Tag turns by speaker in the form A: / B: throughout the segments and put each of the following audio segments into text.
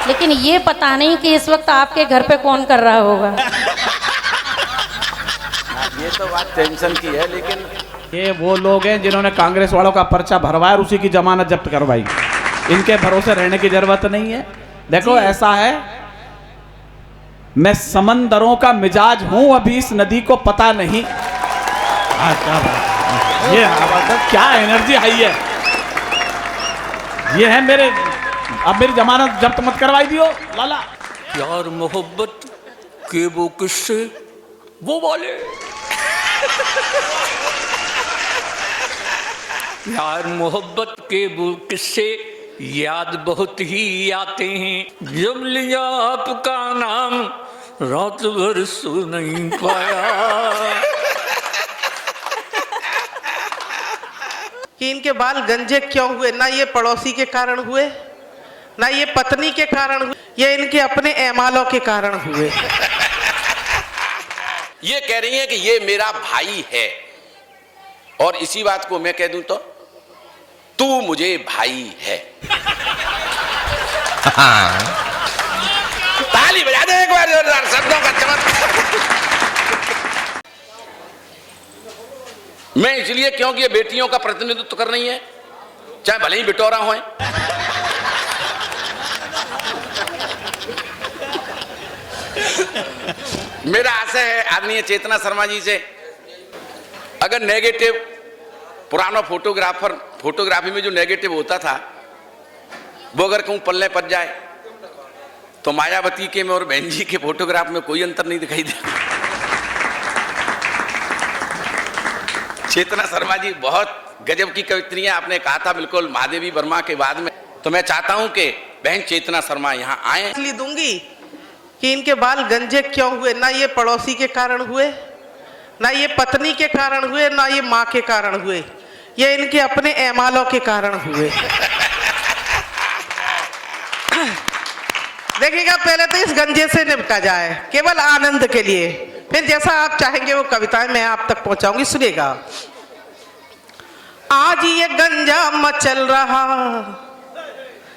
A: लेकिन ये पता नहीं कि इस वक्त आपके घर पे कौन कर रहा होगा।
B: ये तो बात टेंशन की है, लेकिन
C: ये वो लोग हैं जिन्होंने कांग्रेस वालों का पर्चा भरवाया और उसी की जमानत जब्त करवाई। इनके भरोसे रहने की जरूरत नहीं है। देखो ऐसा है, मैं समंदरों का मिजाज हूं, अभी इस नदी को पता नहीं। क्या बात है, ये क्या एनर्जी आई है। ये है मेरे, अब मेरी जमानत जब्त मत करवाई दियो लाला।
D: प्यार मोहब्बत के वो किस्से वो वाले, प्यार मोहब्बत के वो किस्से याद बहुत ही आते हैं। जब लिया आपका नाम रात भर सो नहीं पाया।
E: कि इनके बाल गंजे क्यों हुए, ना ये पड़ोसी के कारण हुए, ना ये पत्नी के कारण हुए, ये इनके अपने एमालों के कारण हुए।
B: ये कह रही है कि ये मेरा भाई है, और इसी बात को मैं कह दूं तो तू मुझे भाई है। ताली बजा दे एक बार जोरदार, शब्दों का चमत्कार। मैं इसलिए क्योंकि ये बेटियों का प्रतिनिधित्व कर रही है, चाहे भले ही बिटोरा हो। मेरा आशा है आदरणीय चेतना शर्मा जी से, अगर नेगेटिव पुराना फोटोग्राफी में जो नेगेटिव होता था वो अगर कहूं पल्ले पड़ जाए तो मायावती के में और बहन जी के फोटोग्राफ में कोई अंतर नहीं दिखाई देता। चेतना शर्मा जी बहुत गजब की कवित्रियां आपने कहा था, बिल्कुल महादेवी वर्मा के बाद में। तो मैं चाहता हूं कि बहन चेतना शर्मा यहां आए।
E: इसलिए दूंगी कि इनके बाल गंजे क्यों हुए, ना ये पड़ोसी के कारण हुए, ना ये पत्नी के कारण हुए, ना ये माँ के कारण हुए, ये इनके अपने एमालों के कारण हुए। देखिएगा, पहले तो इस गंजे से निपटा जाए केवल आनंद के लिए, फिर जैसा आप चाहेंगे वो कविताएं मैं आप तक पहुंचाऊंगी। सुनिएगा। आज ये गंजा मचल रहा,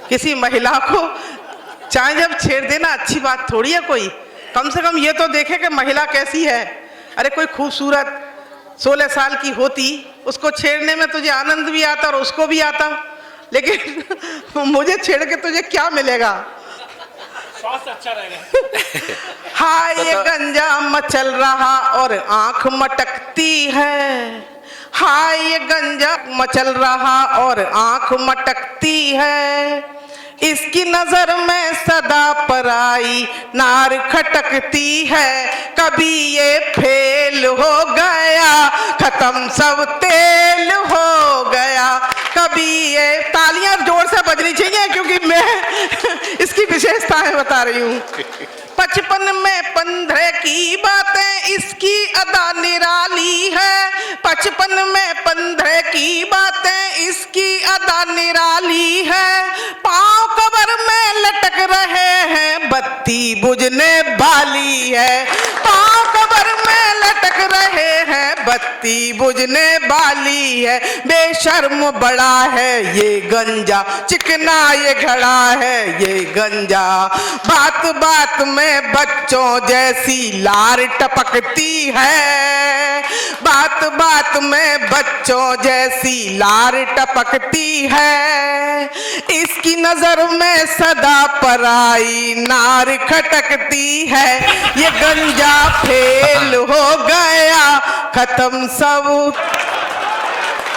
E: किसी महिला को चाहे जब छेड़ देना अच्छी बात थोड़ी है, कोई कम से कम ये तो देखे कि महिला कैसी है। अरे कोई खूबसूरत 16 साल की होती, उसको छेड़ने में तुझे आनंद भी आता और उसको भी आता, लेकिन मुझे छेड़ के तुझे क्या मिलेगा? स्वास्थ्य अच्छा रहेगा। हाय ये गंजा मचल रहा और आंख मटकती है, हाय ये गंजा मचल रहा और आंख मटकती है, इसकी नजर में सदा पराई नार खटकती है, कभी ये फेल हो गया खत्म सब तेल हो गया, कभी ये तालियां जोर से बजनी चाहिए क्योंकि मैं इसकी विशेषताएं बता रही हूँ। 55 में 15 की बातें इसकी अदा निराली है, 55 में 15 की बातें इसकी अदा निराली है, पांव कबर में लटक रहे हैं बत्ती बुझने वाली है, पांव कबर में लटक रहे हैं बत्ती बुझने वाली है, बेशर्म बड़ा है ये गंजा, चिकना ये घड़ा है ये गंजा, बात बात में बच्चों जैसी लार टपकती है, बात बात में बच्चों जैसी लार टपकती है, इसकी नजर में सदा पराई नार खटकती है, ये गंजा फेल हो गया खत्म सब।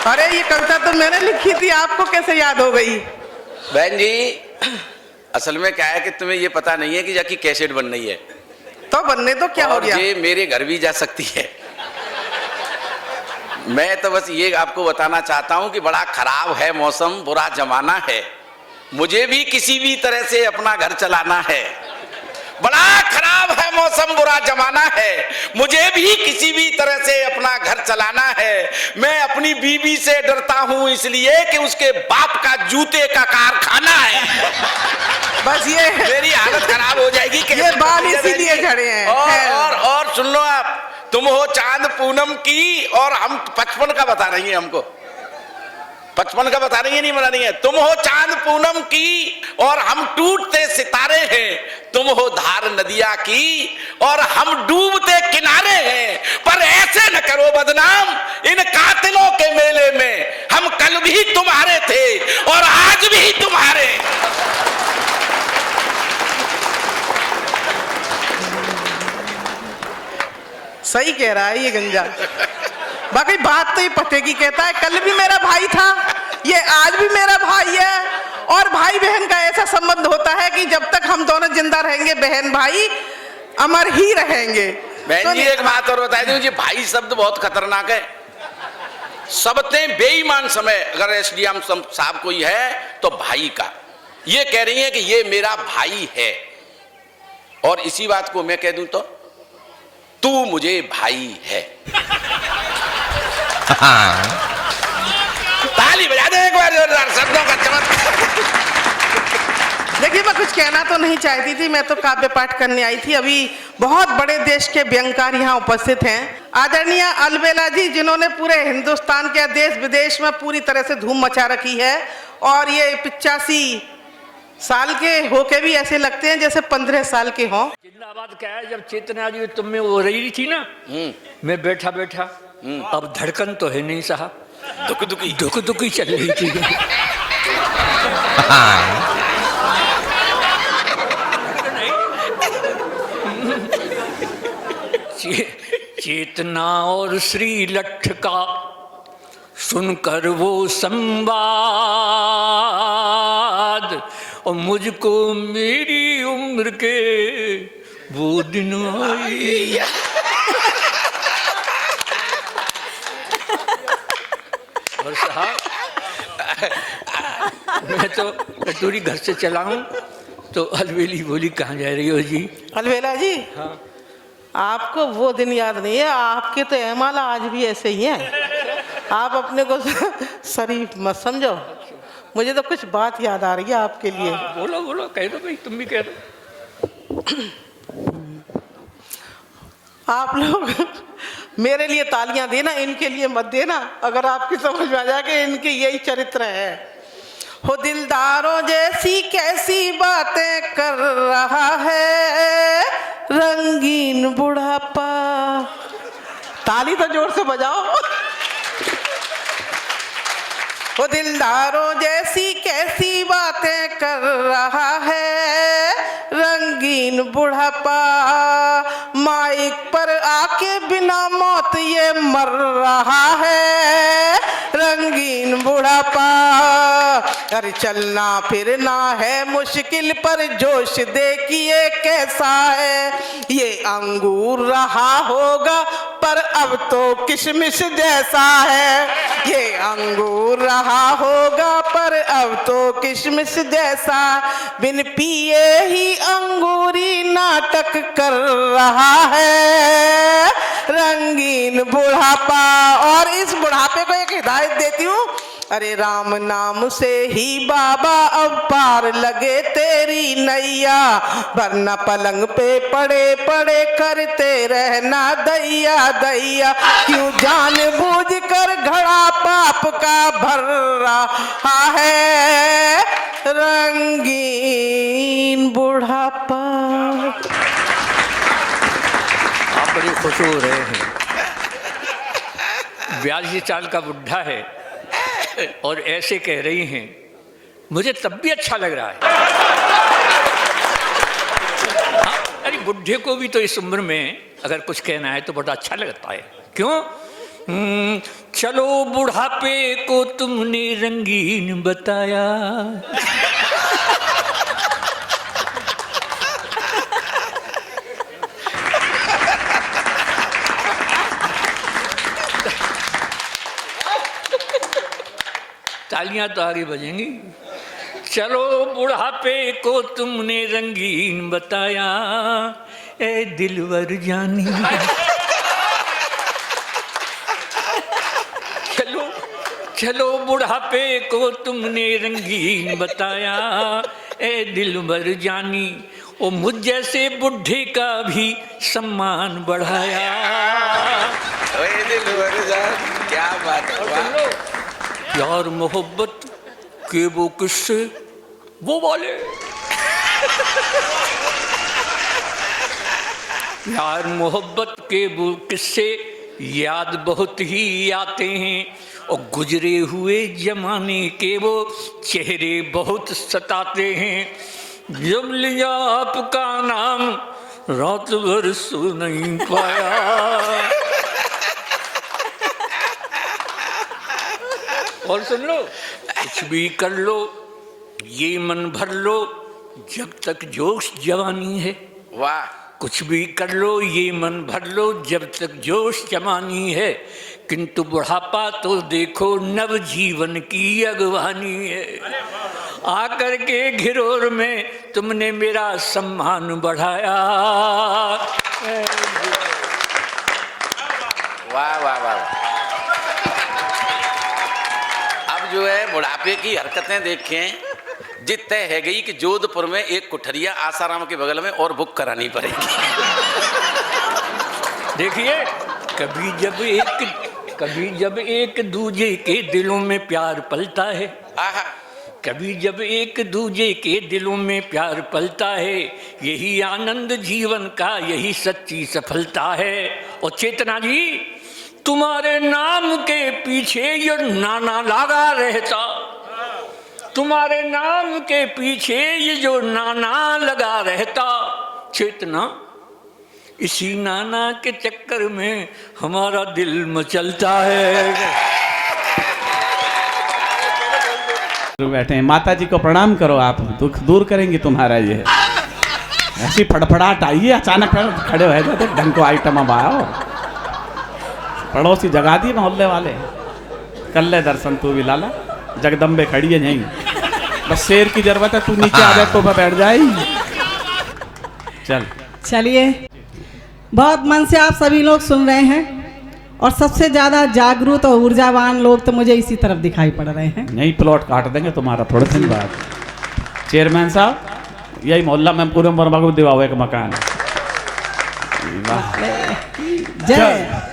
E: अरे ये कविता तो मैंने लिखी थी, आपको कैसे याद हो गई?
B: बहन जी, असल में क्या है कि तुम्हें ये पता नहीं है कि जाकी कैसेट बन रही है,
E: तो बनने तो क्या हो गया?
B: ये मेरे घर भी जा सकती है। मैं तो बस ये आपको बताना चाहता हूं कि बड़ा खराब है मौसम, बुरा जमाना है, मुझे भी किसी भी तरह से अपना घर चलाना है। बड़ा खराब है मौसम, बुरा जमाना है, मुझे भी किसी भी तरह से अपना घर चलाना है। मैं अपनी बीवी से डरता हूं इसलिए कि उसके बाप का जूते का कारखाना है।
E: बस ये
B: मेरी हालत खराब हो जाएगी।
E: ये बाल इसीलिए झड़े हैं।
B: और सुन लो आप, तुम हो चांद पूनम की और हम 55 का बता रही हैं हमको। 55 का बता रही है, नहीं बता रही है। तुम हो चांद पूनम की और हम टूटते सितारे हैं, तुम हो धार नदिया की और हम डूबते किनारे हैं। पर ऐसे न करो बदनाम इन कातिलों के मेले में, हम कल भी तुम्हारे थे और आज भी तुम्हारे।
E: सही कह रहा है ये गंजा। बाकी बात तो ये पते की कहता है, कल भी मेरा भाई था, ये आज भी मेरा भाई है। और भाई बहन का ऐसा संबंध होता है कि जब तक हम दोनों जिंदा रहेंगे बहन भाई अमर ही रहेंगे।
B: बहन जी एक बात और बता दूं जी, भाई शब्द बहुत खतरनाक है। सबते बेईमान समय अगर एसडीएम साहब कोई है तो भाई का, ये कह रही है कि ये मेरा भाई है, और इसी बात को मैं कह दूं तो तू मुझे भाई है। ताली बजा दे एक बार जोरदार, शब्दों का चमत्कार।
E: देखिए मैं कुछ कहना तो नहीं चाहती थी, मैं तो काव्य पाठ करने आई थी। अभी बहुत बड़े देश के व्यंगकार यहाँ उपस्थित हैं। आदरणीय अलबेला जी, जिन्होंने पूरे हिंदुस्तान के देश विदेश में पूरी तरह से धूम मचा रखी है, और ये 85 साल के होके भी ऐसे लगते हैं जैसे 15 साल के हों।
D: जिंदाबाद क्या है, जब चेतना जी तुम में वो रही थी ना, मैं बैठा बैठा, अब धड़कन तो है नहीं साहब, दुख दुखी चल रही थी। चेतना और श्री लठ का सुनकर वो संवाद, और मुझको मेरी उम्र के वो दिन आई। और साहब मैं तो कटोरी घर से चला हूँ तो अलबेली बोली कहाँ जा रही हो जी?
E: अलबेला जी,
D: हाँ,
E: आपको वो दिन याद नहीं है, आपके तो एमाला आज भी ऐसे ही हैं। आप अपने को शरीफ मत समझो। मुझे तो कुछ बात याद आ रही है आपके लिए।
D: बोलो बोलो, कह दो भाई, तुम भी कह दो।
E: आप लोग मेरे लिए तालियां देना, इनके लिए मत देना। अगर आपकी समझ में आ जाए कि इनके यही चरित्र है। हो दिलदारों जैसी कैसी बातें कर रहा है रंगीन बुढ़ापा। ताली तो जोर से बजाओ। वो दिलदारों जैसी कैसी बातें कर रहा है रंगीन बुढ़ापा। माइक पर आके बिना मौत ये मर रहा है रंगीन बुढ़ापा। अरे चलना फिरना है मुश्किल पर जोश देखिए कैसा है। ये अंगूर रहा होगा पर अब तो किशमिश जैसा है। ये अंगूर रहा होगा पर अब तो किशमिश जैसा। बिन पिए ही अंगूरी नाटक कर रहा है रंगीन बुढ़ापा। और इस बुढ़ापे को एक हिदायत देती हूँ, अरे राम नाम से ही बाबा अब पार लगे तेरी नैया। वरना पलंग पे पड़े पड़े करते रहना दैया दैया। क्यों जानबूझ कर घड़ा पाप का भर रहा है रंगीन बुढ़ापा।
D: आप बड़े खुश हो रहे हैं। 42 साल का बुढ़ा है और ऐसे कह रही हैं, मुझे तब भी अच्छा लग रहा है। हाँ, अरे बुढ़े को भी तो इस उम्र में अगर कुछ कहना है तो बड़ा अच्छा लगता है। क्यों? चलो बुढ़ापे को तुमने रंगीन बताया। तालियां तो आगे बजेंगी। चलो बुढ़ापे को तुमने रंगीन बताया ए दिलवर जानी। चलो चलो बुढ़ापे को तुमने रंगीन बताया ए दिलवर जानी। ओ मुझ जैसे बुढ़े का भी सम्मान बढ़ाया।
B: ओए दिलवर जानी, क्या बात है।
D: प्यार मोहब्बत के वो किस्से वो वाले, प्यार मोहब्बत के वो किस्से याद बहुत ही आते हैं, और गुजरे हुए जमाने के वो चेहरे बहुत सताते हैं। जब लिया आपका नाम रात भर सो नहीं पाया। और सुन लो, कुछ भी कर लो, ये मन भर लो, जब तक जोश जवानी है।
B: वाह,
D: कुछ भी कर लो, ये मन भर लो, जब तक जोश जवानी है, किंतु बुढ़ापा तो देखो नव जीवन की अगवानी है। आकर के घिरोर में तुमने मेरा सम्मान बढ़ाया।
B: वाह वाह वाह। अब जो है बुढ़ापे की हरकतें देखें, जित तय है गई कि जोधपुर में एक कुठरिया आसाराम के बगल में और बुक करानी पड़ेगी।
D: देखिए, कभी जब एक दूजे के दिलों में प्यार पलता है,
B: आहा,
D: कभी जब एक दूजे के दिलों में प्यार पलता है, यही आनंद जीवन का, यही सच्ची सफलता है। और चेतना जी, तुम्हारे नाम के पीछे ये नाना लगा रहता, तुम्हारे नाम के पीछे ये जो नाना लगा रहता, चेतना, इसी नाना के चक्कर में हमारा दिल मचलता है।
C: बैठे हैं, माता जी को प्रणाम करो, आप दुख दूर करेंगी तुम्हारा। ये ऐसी फड़फड़ाहट आई है, अचानक खड़े हो जाते, ढंग को आइटम अब आओ। पड़ोसी जगा दिए मोहल्ले वाले, कर ले दर्शन तू भी लाला, जगदम्बे खड़ी है यहीं, बस शेर की जरूरत है, तू नीचे आ जाए तो बैठ जाए। चल
F: चलिए, बहुत मन से आप सभी लोग सुन रहे हैं, और सबसे ज्यादा जागरूक और ऊर्जावान लोग तो मुझे इसी तरफ दिखाई पड़ रहे हैं।
C: यही प्लॉट काट देंगे तुम्हारा थोड़े दिन बाद। चेयरमैन साहब, यही मोहल्ला में पूरे मरबा को दिवाओ एक मकान।
F: जय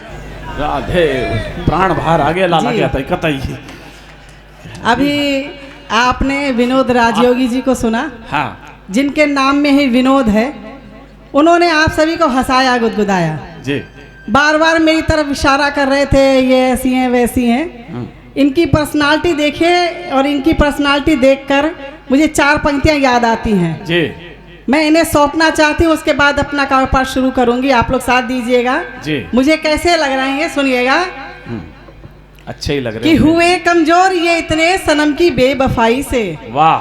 C: राधे, प्राण बाहर आ गया लाला, क्या था कतई।
F: अभी आपने विनोद राजयोगी जी को सुना,
C: हाँ
F: जिनके नाम में ही विनोद है। उन्होंने आप सभी को हंसाया, गुदगुदाया,
C: जी,
F: बार बार मेरी तरफ इशारा कर रहे थे, ये ऐसी हैं वैसी हैं। इनकी पर्सनालिटी देखिए, और इनकी पर्सनालिटी देखकर मुझे 4 पंक्तियां याद आती हैं
C: जी।
F: मैं इन्हें सौंपना चाहती हूँ, उसके बाद अपना कारोबार शुरू करूंगी। आप लोग साथ दीजिएगा
C: जी।
F: मुझे कैसे लग रहे हैं सुनिएगा।
C: अच्छे ही लग रहे
F: कि हुए कमजोर ये इतने सनम की बेवफाई से,
C: वाह,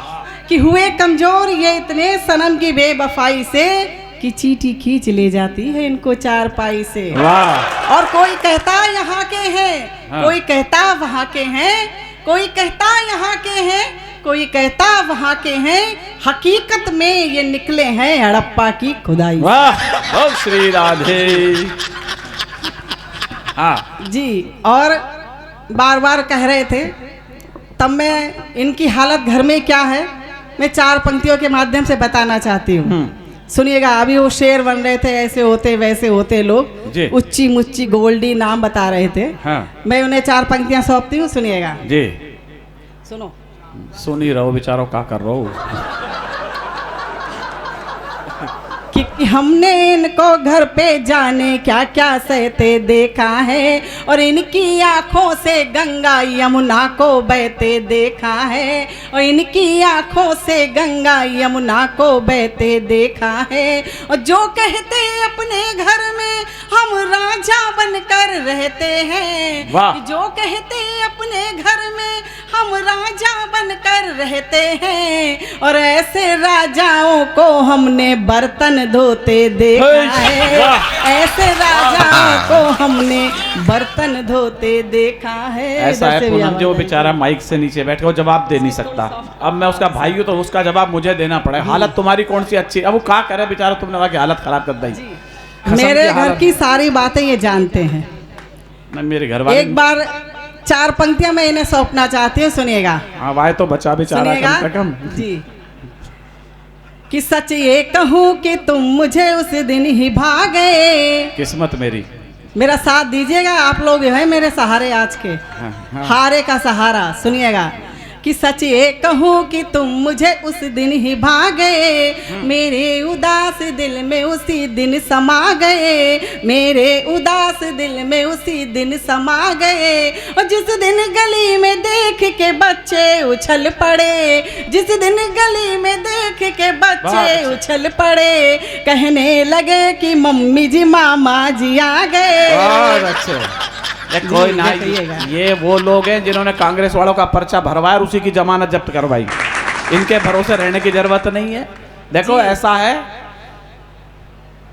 F: कि हुए कमजोर ये इतने सनम की बेवफाई से, कि चींटी खींच ले जाती है इनको 4 पाई से।
C: वाह।
F: और कोई कहता यहाँ के हैं,
C: हाँ।
F: कोई कहता वहाँ के हैं, कोई कहता यहाँ के हैं, कोई कहता वहाँ के हैं, हकीकत में ये निकले हैं हड़प्पा की खुदाई।
C: वाह, बहुत श्री राधे। हाँ
F: जी, और बार बार कह रहे थे, तब मैं इनकी हालत घर में क्या है मैं 4 पंक्तियों के माध्यम से बताना चाहती हूँ। सुनिएगा, अभी वो शेर बन रहे थे, ऐसे होते वैसे होते लोग, उच्ची मुच्ची गोल्डी नाम बता रहे थे।
C: हाँ।
F: मैं उन्हें 4 पंक्तियां सौंपती हूँ, सुनिएगा
C: जी।
F: सुनो,
C: सुन ही रहो बेचारों, क्या कर रहे हो।
F: कि हमने इनको घर पे जाने क्या क्या सहते देखा है, और इनकी आंखों से गंगा यमुना को बहते देखा है, और इनकी आंखों से गंगा यमुना को बहते देखा है। और जो कहते अपने घर में हम राजा बनकर रहते हैं, जो कहते अपने घर में हम राजा बनकर रहते हैं, और ऐसे राजाओं को हमने बर्तन धोते देखा है, ऐसे राजाओं को हमने बर्तन धोते देखा है।
C: ऐसा है पूनम, जो बेचारा माइक से नीचे बैठ के वो जवाब दे नहीं सकता। अब मैं उसका भाई हूँ तो उसका जवाब मुझे देना पड़ेगा। हालत तुम्हारी कौन सी अच्छी, अब वो क्या करे बेचारा, तुमने वहाँ की हालत खराब कर दी।
F: मेरे घर की सारी बातें ये जानते हैं।
C: मैं मेरे घर वाले,
F: एक बार 4 पंक्तियां मैं इन्हें सौंपना चाहती हूँ, सुनिएगा।
C: हाँ भाई, तो बचा बेचारा कम से कम
F: जी। कि सच ये कहूँ कि तुम मुझे उस दिन ही भागे,
C: किस्मत मेरी,
F: मेरा साथ दीजिएगा, आप लोग हैं मेरे सहारे आज के। हारे का सहारा सुनिएगा कि सच ये कहूँ कि तुम मुझे उस दिन ही भागे, मेरे उदास दिल में उसी दिन समा गए, मेरे उदास दिल में उसी दिन समा गए। और जिस दिन गली में देख के बच्चे उछल पड़े, जिस दिन गली में देख के बच्चे उछल पड़े, कहने लगे कि मम्मी जी मामा जी आ गए।
C: बहुत अच्छे। कोई ना, ये वो लोग हैं जिन्होंने कांग्रेस वालों का पर्चा भरवाया और उसी की जमानत जब्त करवाई। इनके भरोसे रहने की जरूरत नहीं है। देखो ऐसा है,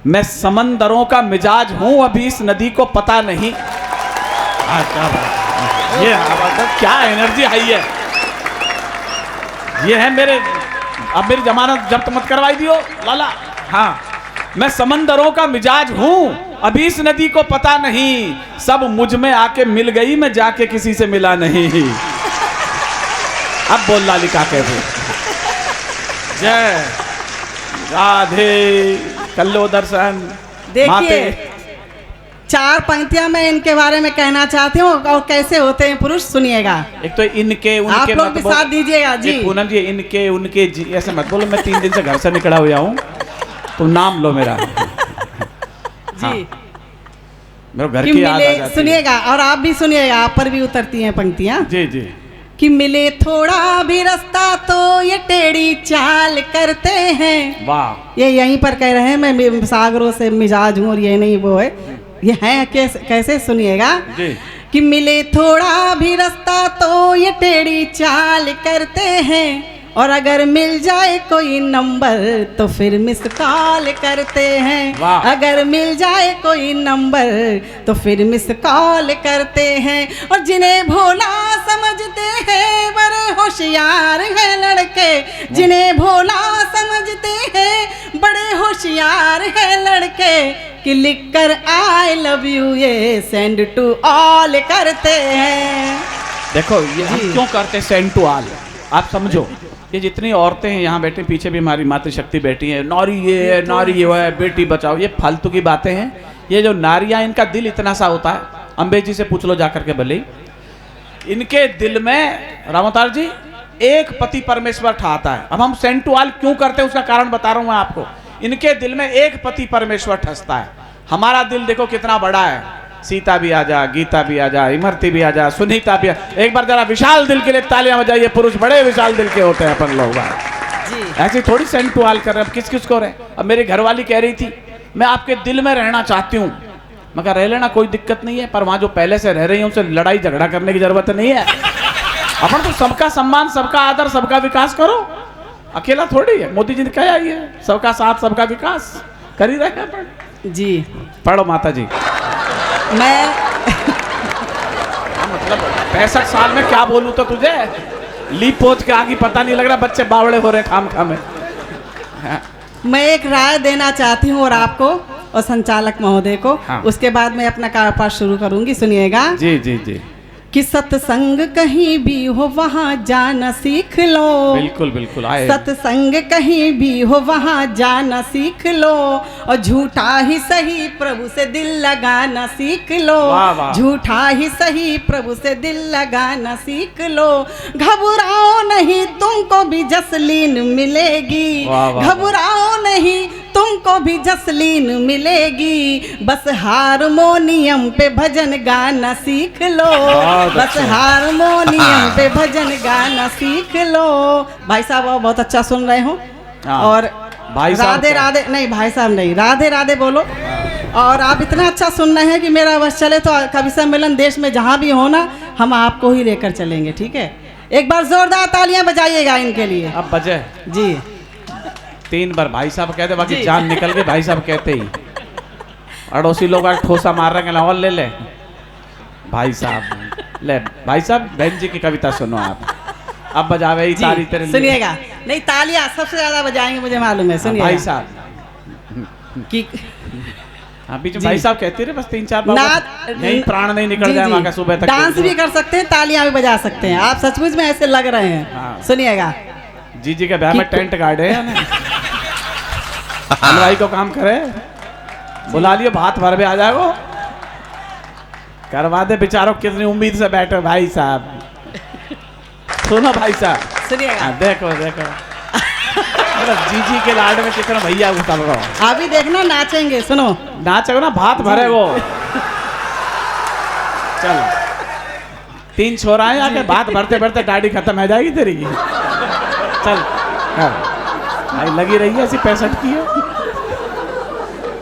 C: मैं समंदरों का मिजाज हूं, अभी इस नदी को पता नहीं। क्या बात, ये क्या एनर्जी आई है। ये है मेरे, अब मेरी जमानत जब्त मत करवाई दियो लाला। हाँ, मैं समंदरों का मिजाज हूं, अभी इस नदी को पता नहीं, सब मुझ में आके मिल गई, मैं जाके किसी से मिला नहीं। अब बोल लालिका कैसे। जय राधे, कल्लो दर्शन।
F: देखिए 4 पंक्तियां मैं इनके बारे में कहना चाहती हूँ और कैसे होते हैं पुरुष, सुनिएगा।
C: एक तो इनके उनके,
F: आप लोग भी साथ दीजिएगा जी।
C: पूनम जी इनके उनके जी ऐसे मत बोलो, मैं 3 दिन से घर से निकला हुआ हूँ, तुम नाम लो मेरा।
F: जी
C: हाँ, मेरे घर
F: कि
C: की याद आ
F: मिले,
C: जाती है।
F: सुनिएगा और आप भी सुनिएगा, आप पर भी उतरती हैं पंक्तियां।
C: जी जी।
F: कि मिले थोड़ा भी रास्ता तो ये टेढ़ी चाल करते हैं।
C: वाह,
F: ये यहीं पर कह रहे हैं मैं सागरों से मिजाज हूँ और ये नहीं वो है, ये है कैसे सुनिएगा
C: जी।
F: कि मिले थोड़ा भी रास्ता तो ये टेढ़ी चाल करते हैं, और अगर मिल जाए कोई नंबर तो फिर मिस कॉल करते हैं।
C: वाह।
F: अगर मिल जाए कोई नंबर तो फिर मिस कॉल करते हैं। और जिन्हें भोला समझते हैं बड़े होशियार हैं लड़के, जिन्हें भोला समझते हैं बड़े होशियार हैं लड़के, कि लिख कर आई लव यू ये सेंड टू ऑल करते हैं।
C: देखो ये हम क्यों करते सेंड टू ऑल, आप समझो। ये जितनी औरतें हैं यहाँ बैठी, पीछे भी हमारी मातृशक्ति बैठी है, नारी ये है, नारी ये है, बेटी बचाओ, ये फालतू की बातें हैं। ये जो नारियाँ, इनका दिल इतना सा होता है, अम्बे जी से पूछ लो जाकर के भले, इनके दिल में रामोतार जी एक पति परमेश्वर ठहरता है। अब हम सेंड टू ऑल क्यों करते हैं उसका कारण बता रहा हूँ मैं आपको। इनके दिल में एक पति परमेश्वर ठसता है। हमारा दिल देखो कितना बड़ा है, सीता भी आ जा, गीता भी आ जा, इमरती भी आ जा, सुनीता भी आ। एक बार जरा विशाल दिल के लिए तालियां बजाइए, पुरुष बड़े विशाल दिल के होते हैं अपन लोग। ऐसी थोड़ी सेंड टू ऑल कर रहे हैं, किस किस को रहे। अब मेरी घरवाली कह रही थी मैं आपके दिल में रहना चाहती हूँ, मैं कहा रह लेना कोई दिक्कत नहीं है, पर वहां जो पहले से रह रही है उनसे लड़ाई झगड़ा करने की जरूरत नहीं है। अपन तो सबका सम्मान, सबका आदर, सबका विकास करो, अकेला थोड़ी है। मोदी जी ने कहा है सबका साथ सबका विकास कर ही रहे हैं
F: जी।
C: पढ़ो माता जी।
F: मैं
C: मतलब 65 साल में क्या बोलूं तो तुझे, ली पोच के आगे पता नहीं लग रहा, बच्चे बावड़े हो रहे खाम खाम में।
F: मैं एक राय देना चाहती हूँ और आपको और संचालक महोदय को।
C: हाँ।
F: उसके बाद मैं अपना कारोबार शुरू करूंगी, सुनिएगा।
C: जी जी जी।
F: कि सत्संग कहीं भी हो वहाँ जाना सीख लो।
C: बिल्कुल बिल्कुल आए।
F: सत्संग कहीं भी हो वहाँ जाना सीख लो, और झूठा ही सही प्रभु से दिल लगाना सीख लो।
C: वाह वाह।
F: झूठा ही सही प्रभु से दिल लगाना सीख लो। घबराओ नहीं तुमको भी जसलीन मिलेगी।
C: वाह वाह।
F: घबराओ नहीं तुमको भी जसलीन मिलेगी। बस हारमोनियम पे भजन गाना सीख लो। बस हारमोनियम पे भजन गाना सीख लो। भाई साहब आप बहुत अच्छा सुन रहे हो। और
C: भाई साहब
F: राधे राधे नहीं, भाई साहब नहीं, राधे राधे बोलो। और आप इतना अच्छा सुन रहे हैं कि मेरा बस चले तो कवि सम्मेलन देश में जहाँ भी हो ना, हम आपको ही लेकर चलेंगे, ठीक है। एक बार जोरदार तालियां बजाइएगा इनके लिए।
C: अब बजे
F: जी
C: 3 बार भाई साहब कहते, बाकी जान निकल गई भाई साहब कहते ही। अड़ोसी लोग आज ठोसा मार रहे हैं, और ले ले भाई साहब, ले भाई साहब बहन जी की कविता सुनो आप। अब बजावे ही तारी तेरे लिए।
F: सुनिएगा, नहीं तालियां सबसे ज्यादा बजाएंगे मुझे मालूम है। सुनिए
C: भाई साहब
F: कि
C: हाँ बीच में भाई साहब कहते रहे, बस 3-4 बार नहीं प्राण नहीं निकल जाए वहाँ का सुबह तक।
F: डांस भी कर सकते हैं, तालियां भी बजा सकते हैं। आप सचमुच में ऐसे लग रहे हैं।
C: हाँ।
F: सुनिएगा,
C: जी के ब्याह में टेंट गाड़े हलवाई को काम करे, बुला लियो भात भर में आ जाएगो। करवा दे बेचारों, कितनी उम्मीद से बैठे भाई साहब। सुनो भाई साहब,
F: सुनिएगा,
C: देखो देखो मतलब जीजी के लाड में कितना भैया उतर रहा हो।
F: अभी देखना नाचेंगे, सुनो।
C: नाचो ना, भात भरे वो। चल 3 छोरा है आके, भात भरते भरते दाढ़ी खत्म हो जाएगी तेरी। चल भाई, लगी रही है ऐसी 65 की है।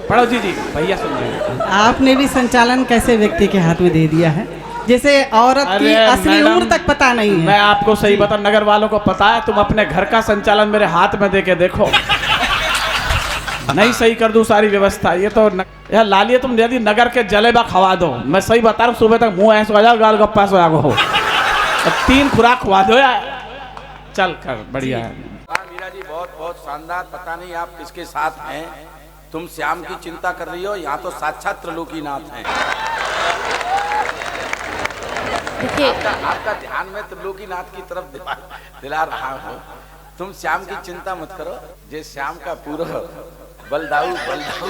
C: पढ़ो जी भैया सुन रहे हैं।
F: आपने भी संचालन कैसे व्यक्ति के हाथ में दे दिया है, जैसे औरत की असली
C: मैडम,
F: उम्र तक पता नहीं है।
C: मैं आपको सही बता, नगर वालों को पता है, तुम अपने घर का संचालन मेरे हाथ में दे के देखो। नहीं सही कर दूं सारी व्यवस्था। ये तो यार लालिए, तुम यदि नगर के जलेबा खवा दो, मैं सही बता रहा हूँ, सुबह तक मुंह ऐसा हो जाओ, गाल गप्पा से हो 3 खुराक खवा दो यार। चल कर बढ़िया है।
B: मीरा जी बहुत बहुत शानदार। पता नहीं आप किसके साथ हैं, तुम श्याम की चिंता कर रही हो, यहाँ तो साक्षात त्रिलोकीनाथ हैं।
A: देखिए
B: आपका ध्यान में त्रिलोकीनाथ की तरफ दिला रहा हूँ। तुम श्याम की चिंता मत करो, जे श्याम का पूरा बलदाऊ बैठो,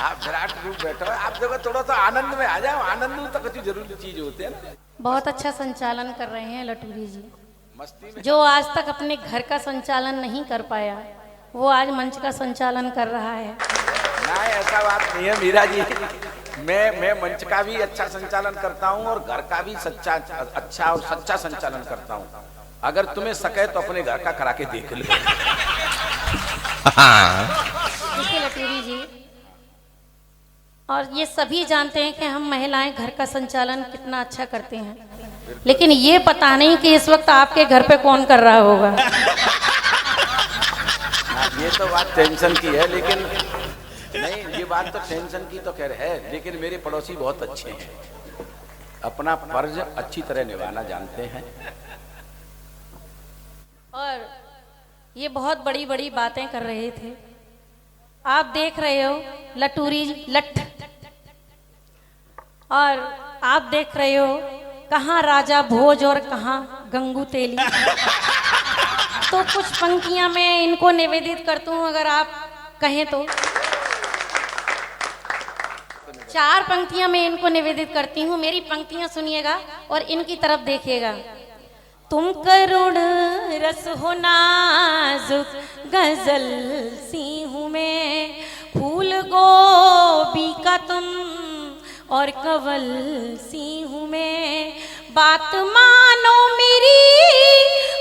B: आप विराट रूप बैठो। आप देखो थोड़ा सा आनंद में आ जाओ, आनंद तो कुछ जरूरी चीज होती है ना।
A: बहुत अच्छा संचालन कर रहे हैं लटूरी जी।
B: मस्ती में
A: जो आज तक अपने घर का संचालन नहीं कर पाया, वो आज मंच का संचालन कर रहा है।
B: ना, ऐसा बात नहीं है मीरा जी। मैं मंच का भी अच्छा संचालन करता हूँ और घर का भी अच्छा और सच्चा संचालन करता हूँ। अगर तुम्हें सके तो अपने घर का करा के देख लो।
A: देखिए लटूरी जी, और ये सभी जानते हैं कि हम महिलाएं घर का संचालन कितना अच्छा करते हैं, लेकिन ये पता नहीं कि इस वक्त आपके घर पे कौन कर रहा होगा।
B: ये तो बात टेंशन की है, लेकिन नहीं, ये बात तो टेंशन की तो खैर है, लेकिन मेरे पड़ोसी बहुत अच्छे हैं, अपना फर्ज अच्छी तरह निभाना जानते हैं।
A: और ये बहुत बड़ी बड़ी बातें कर रहे थे। आप देख रहे हो लटूरी लट, और आप देख रहे हो कहाँ राजा भोज और कहाँ गंगू तेली। तो कुछ पंक्तियां मैं इनको निवेदित करती हूँ, अगर आप कहें तो। 4 पंक्तियां मैं इनको निवेदित करती हूँ, मेरी पंक्तियां सुनिएगा और इनकी तरफ देखिएगा। तुम करुण रस हो नाजुक गजल सी हूँ मैं, फूल गोभी का तुम और कवल सी हूँ मैं। बात मानो मेरी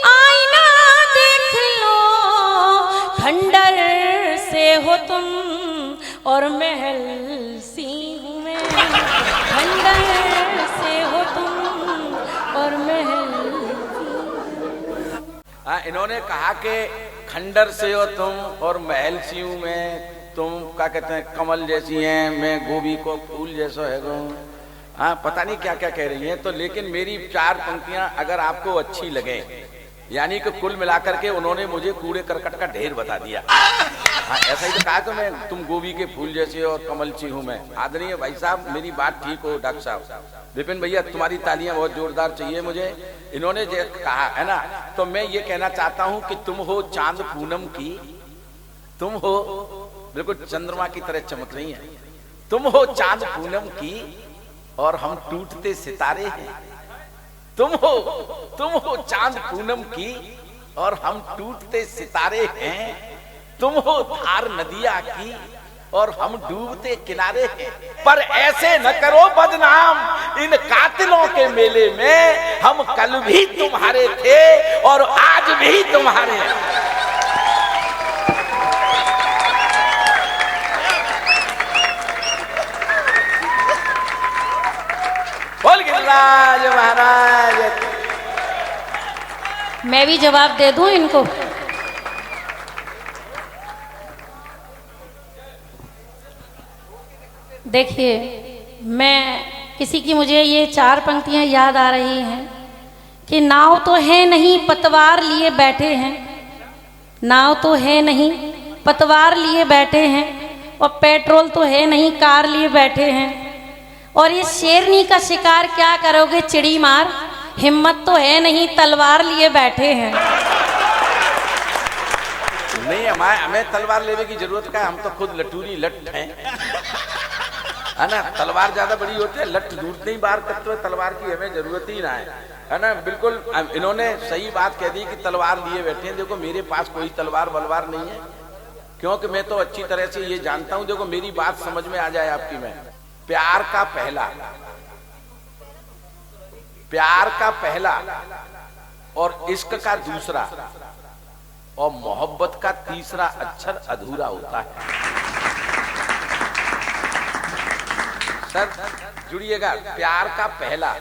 A: आईना देख लो, खंडर से हो तुम और महल सी हूँ मैं। खंडर से हो तुम और महल।
B: हाँ, इन्होंने कहा कि खंडर से हो तुम और महल सी हूँ मैं। तुम क्या कहते हैं, कमल जैसी हैं, मैं गोभी को फूल जैसा है गो। हाँ, पता नहीं क्या क्या कह रही हैं। तो लेकिन मेरी 4 पंक्तियां अगर आपको अच्छी लगे, यानी कि कुल मिलाकर के उन्होंने मुझे कूड़े करकट का ढेर बता दिया। हाँ, ऐसा ही तो कहा कि मैं तुम गोभी के फूल जैसे और कमल सी हूँ मैं। आदरणीय भाई साहब, मेरी बात ठीक हो डॉक्टर साहब, विपिन भैया तुम्हारी तालियां बहुत जोरदार चाहिए मुझे। इन्होंने जो कहा है ना, तो मैं ये कहना चाहता हूँ कि तुम हो चांद पूनम की, तुम हो बिल्कुल चंद्रमा की तरह चमक रही है। तुम हो चांद पूनम की और हम टूटते सितारे हैं। तुम हो चांद पूनम की और हम टूटते सितारे हैं। तुम हो धार नदिया की और हम डूबते किनारे हैं। पर ऐसे न करो बदनाम इन कातिलों के मेले में, हम कल भी तुम्हारे थे और आज भी तुम्हारे हैं। बोल गिरिराज महाराज।
A: मैं भी जवाब दे दूं इनको। देखिए, मैं किसी की मुझे ये 4 पंक्तियां याद आ रही हैं कि नाव तो है नहीं पतवार लिए बैठे हैं, नाव तो है नहीं पतवार लिए बैठे हैं, और पेट्रोल तो है नहीं कार लिए बैठे हैं, और ये शेरनी का शिकार क्या करोगे चिड़ी मार, हिम्मत तो है नहीं तलवार लिए बैठे हैं।
B: नहीं, हमें तलवार लेने की जरूरत क्या है, हम तो खुद लटूरी लट हैं। है ना। तलवार ज्यादा बड़ी होती है, लठ दूर नहीं बाहर करते हुए तलवार की हमें जरूरत ही ना है ना। बिल्कुल इन्होंने सही बात कह दी कि तलवार लिए बैठे हैं। देखो मेरे पास कोई तलवार बलवार नहीं है, क्योंकि मैं तो अच्छी तरह से ये जानता हूं। देखो मेरी बात समझ में आ जाए आपकी, मैं प्यार का पहला और इश्क का दूसरा और मोहब्बत का तीसरा अक्षर अधूरा होता है। सर जुड़िएगा, प्यार का पहला,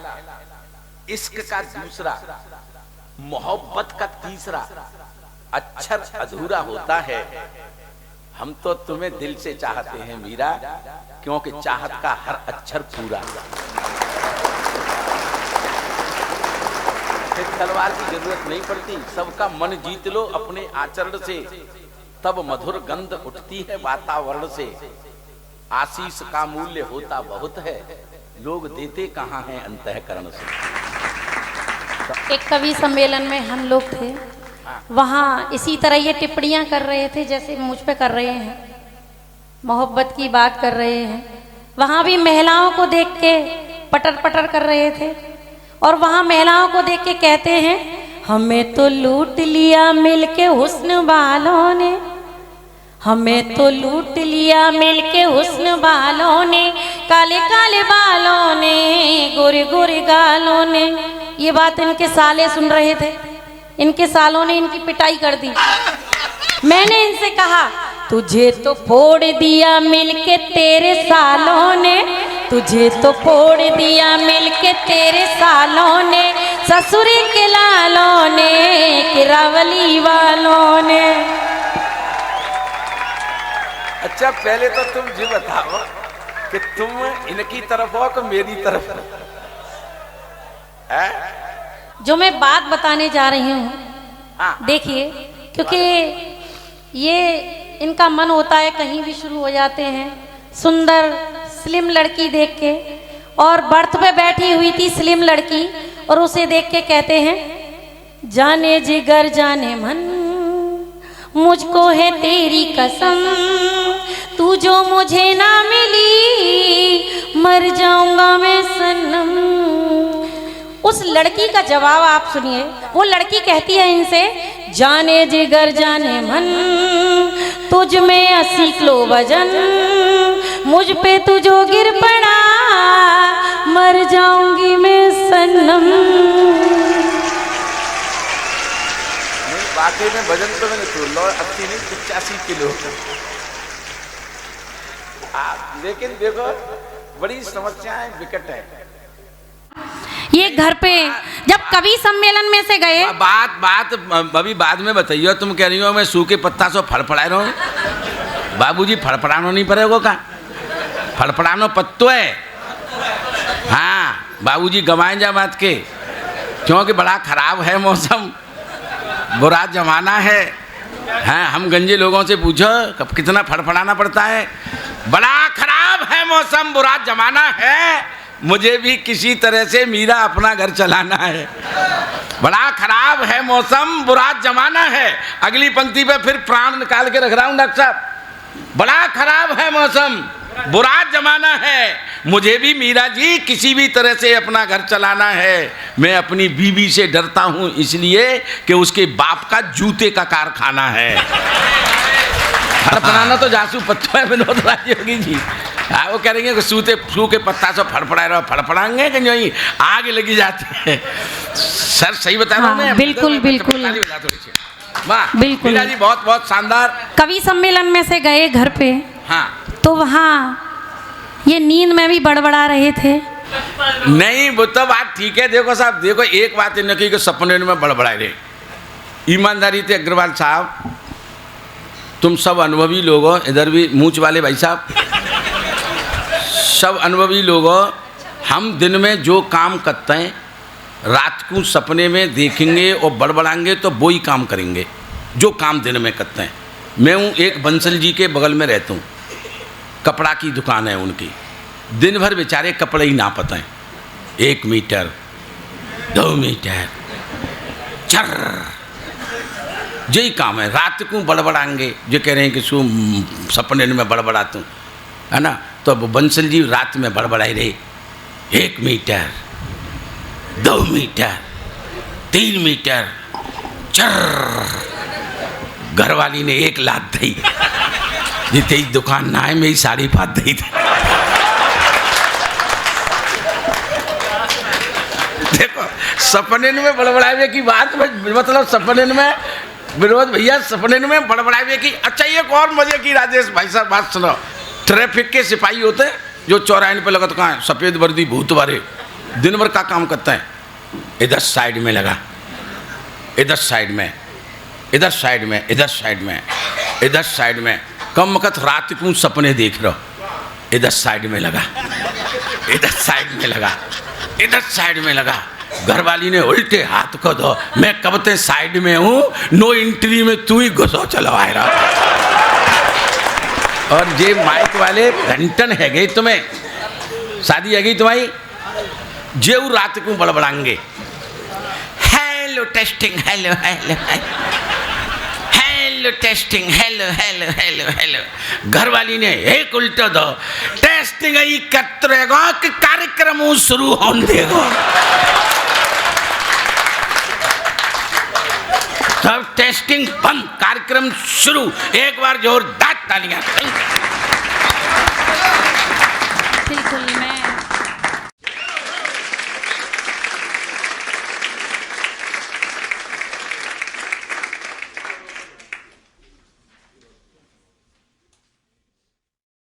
B: इश्क का दूसरा, मोहब्बत का तीसरा अक्षर अधूरा होता है। हम तो तुम्हें दिल से चाहते हैं मीरा, क्योंकि चाहत का हर अक्षर पूरा। तलवार की जरूरत नहीं पड़ती, सबका मन जीत लो अपने आचरण से, तब मधुर गंध उठती है वातावरण से। आशीष का मूल्य होता बहुत है, लोग देते कहाँ हैं अंतःकरण से।
A: एक कवि सम्मेलन में हम लोग थे, वहाँ इसी तरह ये टिप्पणियाँ कर रहे थे जैसे मुझ पे कर रहे हैं, मोहब्बत की बात कर रहे हैं। वहाँ भी महिलाओं को देख के पटर पटर कर रहे थे, और वहाँ महिलाओं को देख के कहते हैं, हमें तो लूट लिया मिलके हुस्न वालों ने, हमें तो लूट लिया मिलके हुस्न वालों ने, काले काले बालों ने, गोरे गोरे गालों ने। ये बात इनके साले सुन रहे थे, इनके सालों ने इनकी पिटाई कर दी। मैंने इनसे कहा, तुझे तो फोड़ दिया मिलके तेरे सालों ने, तुझे तो फोड़ दिया मिलके तेरे सालों ने, ससुर के लालों ने, किरावली वालों ने।
B: अच्छा पहले तो तुम जी बताओ कि तुम इनकी तरफ हो कि मेरी तरफ है?
A: जो मैं बात बताने जा रही हूँ, देखिए, क्योंकि ये इनका मन होता है कहीं भी शुरू हो जाते हैं। सुंदर स्लिम लड़की देख के, और बर्थ पे बैठी हुई थी स्लिम लड़की, और उसे देख के कहते हैं, जाने जिगर जाने मन, मुझको है तेरी कसम, तू जो मुझे ना मिली मर जाऊंगा मैं सनम। उस लड़की का जवाब आप सुनिए। वो लड़की कहती है इनसे, जाने जिगर जाने मन, तुझ में 80 किलो वजन, मुझ पे तू जो गिर पड़ा मर जाऊंगी मैं सनम।
B: वाकई में वजन तो मैंने तोड़ लो, 80 नहीं 85 किलो। लेकिन देखो बड़ी समस्याएं विकट है।
A: ये घर पे जब कवि सम्मेलन में से गए,
B: बात अभी बाद में बताइए। तुम कह रही हो मैं सूखे पत्ता से फड़फड़ा रहा हूँ। बाबूजी फड़फड़ानो नहीं पड़ेगा का, फड़फड़ानो पत्तो है। हाँ बाबूजी गवाएं जा बात के, क्योंकि बड़ा खराब है मौसम, बुरा जमाना है। हाँ हम गंजे लोगों से पूछो कब कितना फड़फड़ाना पड़ता है। बड़ा खराब है मौसम, बुरा जमाना है, मुझे भी किसी तरह से मीरा अपना घर चलाना है। बड़ा खराब है मौसम, बुरा जमाना है। अगली पंक्ति पे फिर प्राण निकाल के रख रहा हूं डॉक्टर साहब। बड़ा खराब है मौसम, बुरा जमाना है, मुझे भी मीरा जी किसी भी तरह से अपना घर चलाना है। मैं अपनी बीवी से डरता हूं इसलिए कि उसके बाप का जूते का कारखाना है। फड़फड़ाना तो जासू पत्तों है विनोद राजी होगी जी। हाँ वो कह रही है कि सूखे पत्ता से फड़फड़ा रहा, फड़फड़ाएंगे कि नहीं आग लगी जाती है। सर सही बता रहा हूँ मैं?
A: बिल्कुल बिल्कुल
B: बिल्कुल मीरा जी, बहुत बहुत शानदार।
A: कवि सम्मेलन में से गए घर पे,
B: हाँ
A: तो वहाँ ये नींद में भी बड़बड़ा रहे थे।
B: नहीं वो तो बात ठीक है। देखो साहब, देखो एक बात इन्हें की सपने में बड़बड़ाए रहे, ईमानदारी थे अग्रवाल साहब, तुम सब अनुभवी लोग हो, इधर भी मूंछ वाले भाई साहब सब अनुभवी लोग हो। हम दिन में जो काम करते हैं रात को सपने में देखेंगे और बड़बड़ाएंगे तो वो ही काम करेंगे जो काम दिन में करते हैं। मैं हूँ एक बंसल जी के बगल में रहता हूँ, कपड़ा की दुकान है उनकी। दिन भर बेचारे कपड़े ही नापते हैं, 1 मीटर 2 मीटर चर, यही काम है। रात को बड़बड़ाएंगे, जो कह रहे हैं कि सपने में बड़बड़ाता हूँ, है ना। तो अब बंसल जी रात में बड़बड़ाई रही, 1 मीटर, 2 मीटर, 3 मीटर, चर। घरवाली ने 1 लात दी, जिते दुकान ना है मेरी साड़ी पात दी थी। देखो सपने में बड़बड़ावे की बात, मतलब सपने में विनोद भैया सपने में बड़बड़ावे की। अच्छा एक और मजे की राजेश भाई साहब बात सुनो। ट्रैफिक के सिपाही होते हैं जो चौराहे पे लगा, तो कहाँ सफेद वर्दी भूत वाले दिन भर का काम करता है। इधर साइड में लगा, इधर साइड में, इधर साइड में, इधर साइड में, इधर साइड में। कम वक्त रात को सपने देख रहा, इधर साइड में लगा, इधर साइड में लगा, इधर साइड में लगा। घरवाली ने उल्टे हाथ को दो, मैं कब ते साइड में हूँ, नो एंट्री में तू ही घुसो चलवाए रहा। और ये माइक वाले घंटन है गई, तुम्हें शादी है गई तुम्हारी, जेऊ रात को बड़बड़ाएंगे, hello testing, hello hello hello testing, hello hello hello hello. घरवाली ने एक उल्टा दो, टेस्टिंग ही करेगा कि कार्यक्रम शुरू होने देगा। तब टेस्टिंग बंद, कार्यक्रम शुरू। एक बार जोरदार तालियां।
A: बिल्कुल।